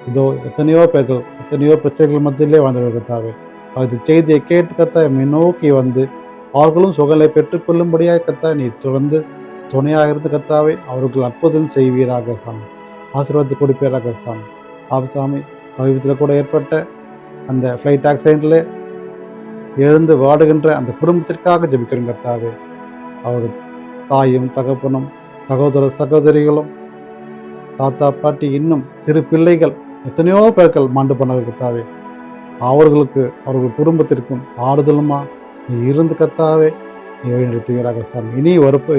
இதோ எத்தனையோ பேர்கள் எத்தனையோ பிரச்சனைகள் மத்தியிலே வாழ்ந்து கர்த்தாவே. அது செய்தியை கேட்டு கர்த்தா என்னை நோக்கி வந்து அவர்களும் சுகலை பெற்றுக்கொள்ளும்படியாக கர்த்தா நீ தொடர்ந்து துணையாக இருந்து கர்த்தாவே அவர்கள் அற்புதம் செய்வீராக சாமி. ஆசீர்வாதத்தை கொடுப்பீராக சாமி. சாமி, சமீபத்தில் கூட ஏற்பட்ட அந்த ஃப்ளைட் ஆக்சிடென்ட்டில் எழுந்து வாடுகின்ற அந்த குடும்பத்திற்காக ஜெபிக்கிறோம் கர்த்தாவே. அவர்கள் தாயும் தகப்பனும் சகோதர சகோதரிகளும் தாத்தா பாட்டி இன்னும் சிறு பிள்ளைகள் எத்தனையோ பேர்கள் மாண்டு போனது கர்த்தாவே. அவர்களுக்கு அவர்கள் குடும்பத்திற்கும் ஆறுதலுமா நீ இருந்து கர்த்தாவே நீ வழிநடத்துவீராக சாமி. இனி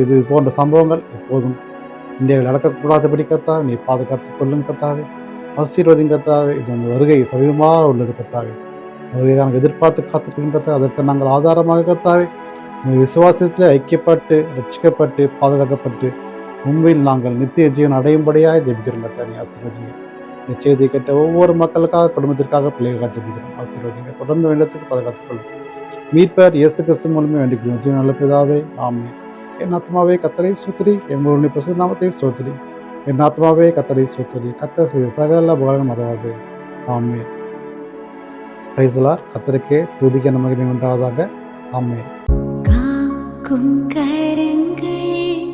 இது போன்ற சம்பவங்கள் எப்போதும் இந்தியாவில் நடக்கக்கூடாதபடி கர்த்தாவே நீ பாதுகாத்துக் கொள்ளும் கர்த்தாவே. ஆசீர்வதிங்க கர்த்தாவே. இது உங்கள் வருகை சமீபமாக உள்ளது கர்த்தாவே. வருகை நாங்கள் எதிர்பார்த்து காத்துக்கொள்ளும் கர்த்தாவே. அதற்கு நாங்கள் ஆதாரமாக கர்த்தாவே உங்கள் விசுவாசத்தில் ஐக்கியப்பட்டு ரட்சிக்கப்பட்டு பாதுகாக்கப்பட்டு உண்மையில் நாங்கள் நித்திய ஜீவன் அடையும்படியாக ஜெபிக்கிறோம் கர்த்தாவே. நீ ஆசீர்வதிங்க. இந்த செய்தியை கேட்ட ஒவ்வொரு மக்களுக்காக குடும்பத்திற்காக பிள்ளைகளுக்காக ஜெபிக்கிறோம். ஆசீர்வதிங்க. தொடர்ந்து வெள்ளத்துக்கு பாதுகாத்துக் கொள்ளும். மீட்பர் இயேசு கிறிஸ்து மூலமே வேண்டிக்கிறோம். ஜீவன் நல்ல பிதாவே, ஆமென். என் ஆத்மாவே கர்த்தரை ஸ்தோத்திரி, எங்களுடைய பிரசித்த நாமத்தை ஸ்தோத்திரி. என் ஆத்மாவே கர்த்தரை ஸ்தோத்திரி, கர்த்தர் செய்த சகல உபகாரம் மறவாது. ஆமென். Praise the Lord. கர்த்தருக்கே துதி கன மகிமை உண்டாவதாக. ஆமென். காக்கும் கரங்கள்